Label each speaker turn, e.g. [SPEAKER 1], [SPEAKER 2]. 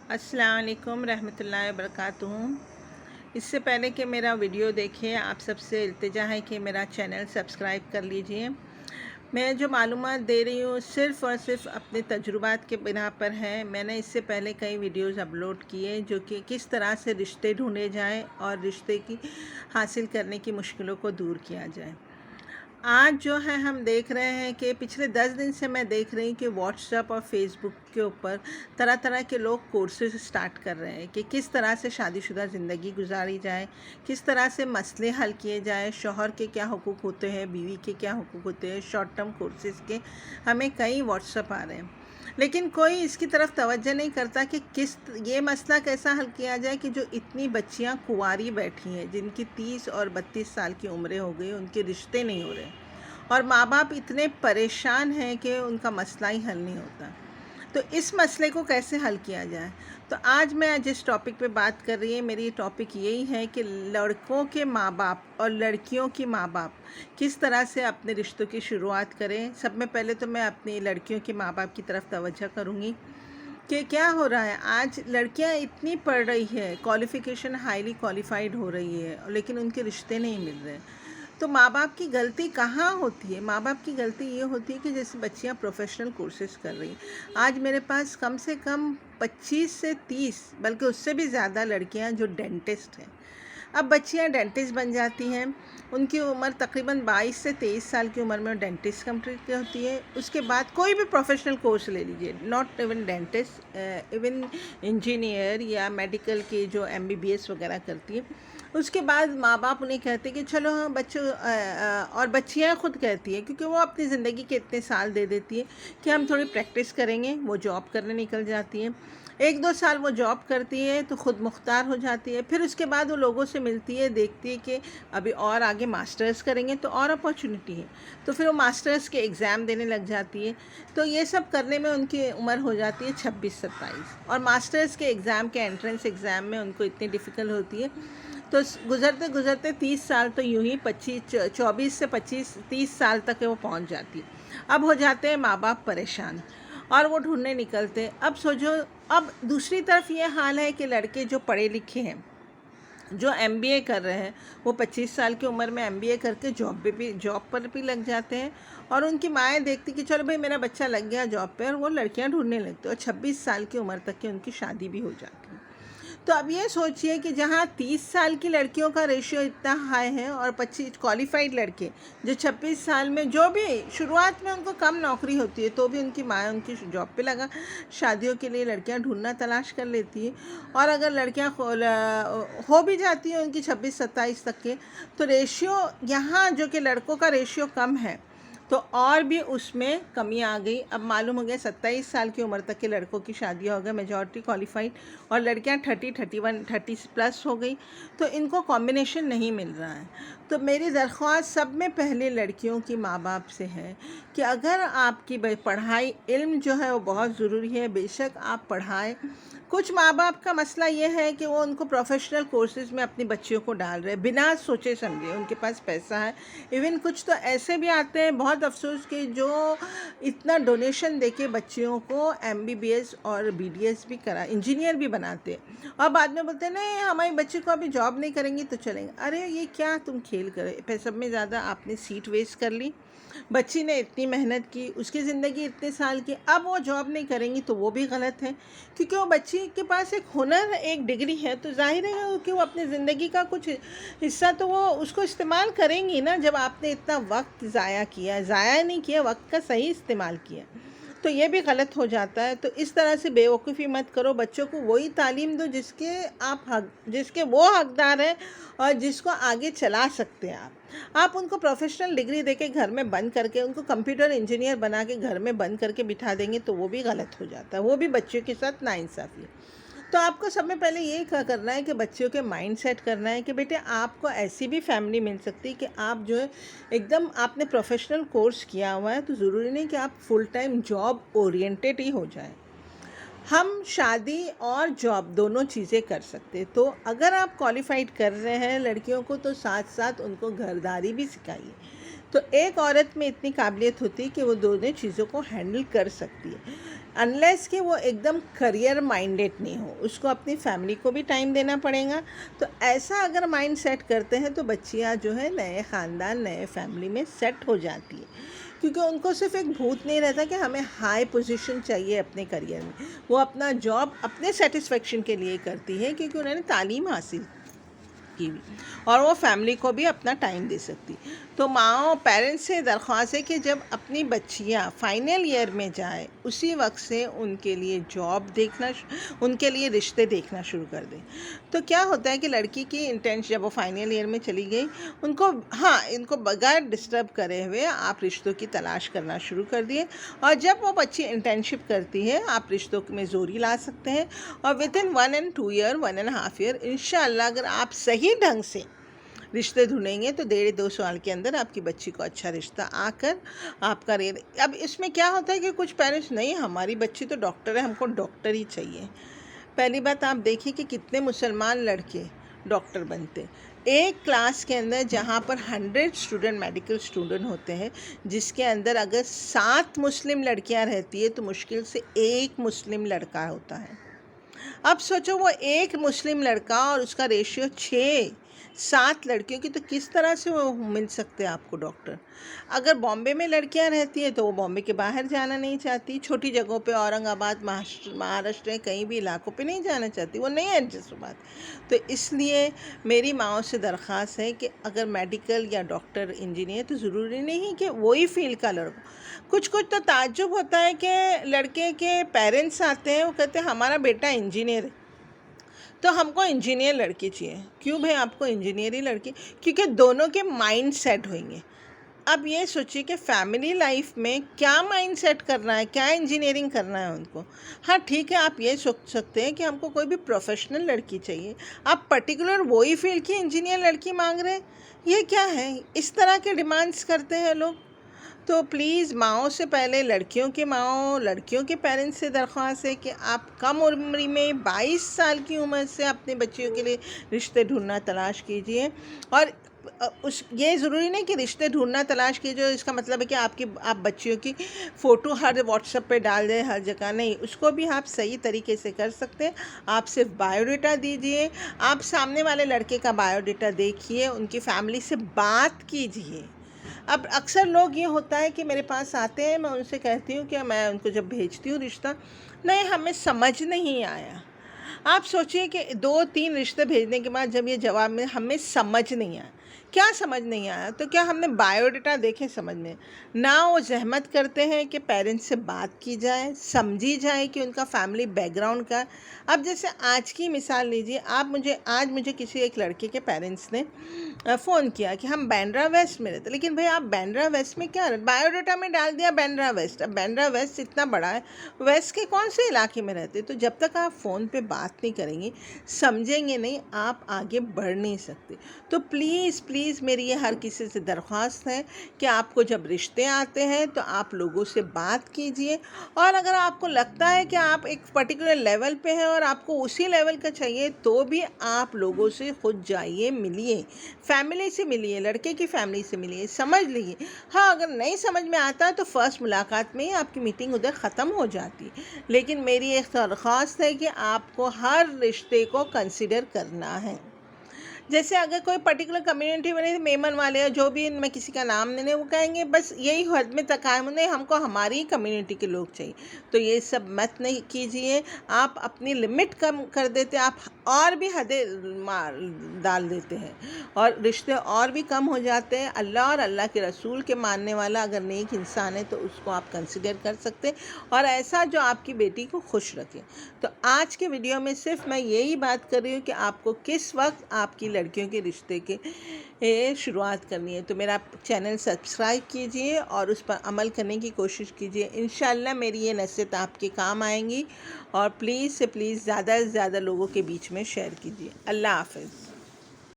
[SPEAKER 1] अस्सलाम वालेकुम रहमतुल्लाहि व बरकातुहू। इससे पहले कि मेरा वीडियो देखें, आप सबसे इल्तिजा है कि मेरा चैनल सब्सक्राइब कर लीजिए। मैं जो मालूमात दे रही हूँ सिर्फ़ और सिर्फ अपने तजुर्बात के बिना पर है। मैंने इससे पहले कई वीडियोज़ अपलोड किए जो कि किस तरह से रिश्ते ढूंढे जाएं और रिश्ते की हासिल करने की मुश्किलों को दूर किया जाए। आज जो है हम देख रहे हैं कि पिछले 10 दिन से मैं देख रही हूँ कि व्हाट्सएप और फेसबुक के ऊपर तरह तरह के लोग कोर्सेज स्टार्ट कर रहे हैं कि किस तरह से शादीशुदा ज़िंदगी गुजारी जाए, किस तरह से मसले हल किए जाए, शौहर के क्या हुकूक होते हैं, बीवी के क्या हुकूक होते हैं। शॉर्ट टर्म कोर्सेज़ के हमें कई व्हाट्सएप आ रहे हैं, लेकिन कोई इसकी तरफ तवज्जो नहीं करता कि ये मसला कैसा हल किया जाए कि जो इतनी बच्चियां कुंवारी बैठी हैं, जिनकी 30 और 32 साल की उम्रें हो गई, उनके रिश्ते नहीं हो रहे और माँ बाप इतने परेशान हैं कि उनका मसला ही हल नहीं होता। तो इस मसले को कैसे हल किया जाए। तो आज मैं जिस टॉपिक पे बात कर रही है, मेरी टॉपिक यही है कि लड़कों के माँ बाप और लड़कियों की माँ बाप किस तरह से अपने रिश्तों की शुरुआत करें। सब में पहले तो मैं अपनी लड़कियों के माँ बाप की तरफ तवज्जो करूँगी कि क्या हो रहा है। आज लड़कियां इतनी पढ़ रही है, क्वालिफ़िकेशन हाईली क्वालिफाइड हो रही है, लेकिन उनके रिश्ते नहीं मिल रहे। तो माँ बाप की गलती कहाँ होती है? माँ बाप की गलती ये होती है कि जैसे बच्चियाँ प्रोफेशनल कोर्सेज कर रही हैं। आज मेरे पास कम से कम 25 से 30 बल्कि उससे भी ज़्यादा लड़कियाँ जो डेंटिस्ट हैं। अब बच्चियाँ डेंटिस्ट बन जाती हैं, उनकी उम्र तकरीबन 22 से 23 साल की उम्र में डेंटिस्ट कंप्लीट होती है। उसके बाद कोई भी प्रोफेशनल कोर्स ले लीजिए, not even dentist, even engineer या मेडिकल के जो MBBS वगैरह करती है। उसके बाद माँ बाप उन्हें कहते हैं कि चलो हाँ बच्चों, और बच्चियाँ खुद कहती हैं क्योंकि वो अपनी ज़िंदगी के इतने साल दे देती है कि हम थोड़ी प्रैक्टिस करेंगे। वो जॉब करने निकल जाती हैं, 1-2 साल वो जॉब करती है तो ख़ुद मुख्तार हो जाती है। फिर उसके बाद वो लोगों से मिलती है, देखती है कि अभी और आगे मास्टर्स करेंगे तो और अपॉर्चुनिटी है, तो फिर वो मास्टर्स के एग्ज़ाम देने लग जाती है। तो ये सब करने में उनकी उम्र हो जाती है 26-27, और मास्टर्स के एग्ज़ाम के एंट्रेंस एग्ज़ाम में उनको इतनी डिफ़िकल्ट होती है। तो गुज़रते गुज़रते 30 साल तो यूँ ही 24 से 25-30 साल तक वो पहुँच जाती है। अब हो जाते हैं माँ बाप परेशान और वो ढूंढने निकलते हैं। अब सोचो, अब दूसरी तरफ ये हाल है कि लड़के जो पढ़े लिखे हैं, जो MBA कर रहे हैं, वो 25 साल की उम्र में MBA करके जॉब पर भी लग जाते हैं और उनकी माएँ देखती कि चलो भाई मेरा बच्चा लग गया जॉब पे, और वो लड़कियां ढूंढने लगती हैं और 26 साल की उम्र तक की उनकी शादी भी हो जाती है। तो अब ये सोचिए कि जहाँ 30 साल की लड़कियों का रेशियो इतना हाई है और 25 क्वालिफाइड लड़के जो 26 साल में, जो भी शुरुआत में उनको कम नौकरी होती है तो भी उनकी माँ उनकी जॉब पे लगा शादियों के लिए लड़कियां ढूंढना तलाश कर लेती है। और अगर लड़कियां हो भी जाती हैं उनकी 26-27 तक के, तो रेशियो यहाँ जो कि लड़कों का रेशियो कम है तो और भी उसमें कमी आ गई। अब मालूम हो गया 27 साल की उम्र तक के लड़कों की शादी हो गई मेजॉरिटी क्वालिफाइड, और लड़कियां 30 हो गई। तो इनको कॉम्बिनेशन नहीं मिल रहा है। तो मेरी दरख्वास्त सब में पहले लड़कियों की माँ बाप से है कि अगर आपकी पढ़ाई, इल्म जो है वो बहुत ज़रूरी है, बेशक आप पढ़ाएं। कुछ माँ बाप का मसला ये है कि वो उनको प्रोफेशनल कोर्सेज़ में अपनी बच्चियों को डाल रहे हैं बिना सोचे समझे, उनके पास पैसा है। इवन कुछ तो ऐसे भी आते हैं, बहुत अफसोस के, जो इतना डोनेशन देके बच्चियों को MBBS और BDS भी करा, इंजीनियर भी बनाते हैं, और बाद में बोलते हैं नहीं हमारी बच्ची को अभी जॉब नहीं करेंगी तो चलेंगे। अरे ये क्या तुम खेल करे, सब में ज़्यादा आपने सीट वेस्ट कर ली। बच्ची ने इतनी मेहनत की, उसकी ज़िंदगी इतने साल की, अब वो जॉब नहीं करेंगी तो वो भी गलत है, क्योंकि वो बच्ची के पास एक हुनर, एक डिग्री है, तो जाहिर है कि वो अपनी ज़िंदगी का कुछ हिस्सा तो वो उसको इस्तेमाल करेंगी ना। जब आपने इतना वक्त ज़ाया किया, ज़ाया नहीं किया, वक्त का सही इस्तेमाल किया, तो ये भी गलत हो जाता है। तो इस तरह से बेवकूफ़ी मत करो, बच्चों को वही तालीम दो जिसके वो हकदार हैं और जिसको आगे चला सकते हैं आप उनको प्रोफेशनल डिग्री देके घर में बंद करके, उनको कंप्यूटर इंजीनियर बना के घर में बंद करके बिठा देंगे तो वो भी गलत हो जाता है, वो भी बच्चों के साथ नाइंसाफ़ी है। तो आपको सब में पहले ये क्या करना है कि बच्चों के माइंड सेट करना है कि बेटे आपको ऐसी भी फैमिली मिल सकती है कि आप जो है एकदम आपने प्रोफेशनल कोर्स किया हुआ है, तो ज़रूरी नहीं कि आप फुल टाइम जॉब ओरिएंटेड ही हो जाए। हम शादी और जॉब दोनों चीज़ें कर सकते। तो अगर आप क्वालिफाइड कर रहे हैं लड़कियों को, तो साथ साथ उनको घरदारी भी सिखाइए। तो एक औरत में इतनी काबिलियत होती है कि वो दोनों चीज़ों को हैंडल कर सकती है, अनलेस कि वो एकदम करियर माइंडेड नहीं हो, उसको अपनी फैमिली को भी टाइम देना पड़ेगा। तो ऐसा अगर माइंड सेट करते हैं तो बच्चियाँ जो है नए ख़ानदान नए फैमिली में सेट हो जाती है, क्योंकि उनको सिर्फ एक भूत नहीं रहता कि हमें हाई पोजीशन चाहिए अपने करियर में। वो अपना जॉब अपने सेटिस्फेक्शन के लिए करती है, क्योंकि उन्होंने तालीम हासिल की भी, और वो फैमिली को भी अपना टाइम दे सकती। तो माँ पेरेंट्स से दरख्वास्त है कि जब अपनी बच्चियाँ फाइनल ईयर में जाए उसी वक्त से उनके लिए जॉब देखना, उनके लिए रिश्ते देखना शुरू कर दें। तो क्या होता है कि लड़की की इंटेंशन जब वो फाइनल ईयर में चली गई, उनको इनको बगैर डिस्टर्ब करे हुए आप रिश्तों की तलाश करना शुरू कर दिए, और जब वो बच्ची इंटर्नशिप करती है आप रिश्तों में जोरी ला सकते हैं, और विद इन 1.5 ईयर इंशाअल्लाह अगर आप सही ढंग से रिश्ते ढूंढेंगे तो 1.5-2 साल के अंदर आपकी बच्ची को अच्छा रिश्ता आकर आपका अब इसमें क्या होता है कि कुछ पेरेंट्स नहीं, हमारी बच्ची तो डॉक्टर है, हमको डॉक्टर ही चाहिए। पहली बात आप देखिए कि कितने मुसलमान लड़के डॉक्टर बनते। एक क्लास के अंदर जहाँ पर 100 स्टूडेंट मेडिकल स्टूडेंट होते हैं, जिसके अंदर अगर 7 मुस्लिम लड़कियाँ रहती है तो मुश्किल से 1 मुस्लिम लड़का होता है। अब सोचो वो एक मुस्लिम लड़का और उसका रेशियो 6-7 लड़कियों की, तो किस तरह से वो मिल सकते हैं आपको डॉक्टर। अगर बॉम्बे में लड़कियां रहती हैं तो वो बॉम्बे के बाहर जाना नहीं चाहती, छोटी जगहों पे औरंगाबाद महाराष्ट्र कहीं भी इलाकों पे नहीं जाना चाहती, वो नहीं एडजस्ट हो पाती। तो इसलिए मेरी माओ से दरख्वास्त है कि अगर मेडिकल या डॉक्टर इंजीनियर, तो ज़रूरी नहीं कि वही फील्ड का लड़का। कुछ तो ताज्जुब होता है कि लड़के के पेरेंट्स आते हैं, वो कहते हैं हमारा बेटा इंजीनियर है तो हमको इंजीनियर लड़की चाहिए। क्यों भाई आपको इंजीनियर ही लड़की? क्योंकि दोनों के माइंड सेट होंगे। अब ये सोचिए कि फैमिली लाइफ में क्या माइंड सेट करना है, क्या इंजीनियरिंग करना है उनको। हाँ ठीक है, आप ये सोच सकते हैं कि हमको कोई भी प्रोफेशनल लड़की चाहिए, आप पर्टिकुलर वही फील्ड की इंजीनियर लड़की मांग रहे हैं। ये क्या है? इस तरह के डिमांड्स करते हैं लोग। तो प्लीज़ माओ से पहले लड़कियों के माओ, लड़कियों के पेरेंट्स से दरख्वास्त है कि आप कम उम्र में 22 साल की उम्र से अपने बच्चियों के लिए रिश्ते ढूंढना तलाश कीजिए। और ये ज़रूरी नहीं कि रिश्ते ढूंढना तलाश कीजिए इसका मतलब है कि आप बच्चियों की फ़ोटो हर व्हाट्सएप पे डाल दें हर जगह, नहीं, उसको भी आप सही तरीके से कर सकते हैं। आप सिर्फ बायोडाटा दीजिए, आप सामने वाले लड़के का बायोडाटा देखिए, उनकी फैमिली से बात कीजिए। अब अक्सर लोग ये होता है कि मेरे पास आते हैं, मैं उनसे कहती हूँ कि मैं उनको जब भेजती हूँ रिश्ता, नहीं हमें समझ नहीं आया। आप सोचिए कि 2-3 रिश्ते भेजने के बाद जब ये जवाब में हमें समझ नहीं आया, क्या समझ नहीं आया? तो क्या हमने बायोडाटा देखे समझ में ना? वो जहमत करते हैं कि पेरेंट्स से बात की जाए, समझी जाए कि उनका फैमिली बैकग्राउंड का। अब जैसे आज की मिसाल लीजिए, आज मुझे किसी एक लड़के के पेरेंट्स ने फ़ोन किया कि हम बांद्रा वेस्ट में रहते। लेकिन भाई आप बांद्रा वेस्ट में क्या, बायोडाटा में डाल दिया बांद्रा वेस्ट। अब बांद्रा वेस्ट इतना बड़ा है, वेस्ट के कौन से इलाके में रहते? तो जब तक आप फ़ोन पे बात नहीं करेंगे, समझेंगे नहीं, आप आगे बढ़ नहीं सकते। तो प्लीज़ मेरी ये हर किसी से दरख्वास्त है कि आपको जब रिश्ते आते हैं तो आप लोगों से बात कीजिए, और अगर आपको लगता है कि आप एक पर्टिकुलर लेवल पे हैं और आपको उसी लेवल का चाहिए, तो भी आप लोगों से खुद जाइए, मिलिए, फैमिली से मिलिए, लड़के की फैमिली से मिलिए, समझ लीजिए। हाँ, अगर नहीं समझ में आता तो फर्स्ट मुलाकात में ही आपकी मीटिंग उधर ख़त्म हो जाती। लेकिन मेरी एक दरख्वास्त है कि आपको हर रिश्ते को कंसिडर करना है। जैसे अगर कोई पर्टिकुलर कम्युनिटी बने, मेमन वाले या जो भी, मैं किसी का नाम नहीं, वो कहेंगे बस यही हद में तक आए, नहीं हमको हमारी कम्युनिटी के लोग चाहिए। तो ये सब मत नहीं कीजिए, आप अपनी लिमिट कम कर देते, आप और भी हदें डाल देते हैं और रिश्ते और भी कम हो जाते हैं। अल्लाह और अल्लाह के रसूल के मानने वाला अगर नेक इंसान है तो उसको आप कंसिडर कर सकते हैं, और ऐसा जो आपकी बेटी को खुश रखे। तो आज के वीडियो में सिर्फ मैं यही बात कर रही हूँ कि आपको किस वक्त आपकी लड़कियों के रिश्ते के शुरुआत करनी है। तो मेरा चैनल सब्सक्राइब कीजिए और उस पर अमल करने की कोशिश कीजिए। इंशाल्लाह मेरी ये नसीहत आपके काम आएंगी, और प्लीज़ से प्लीज़ ज़्यादा से ज़्यादा लोगों के बीच में शेयर कीजिए। अल्लाह हाफ़िज़।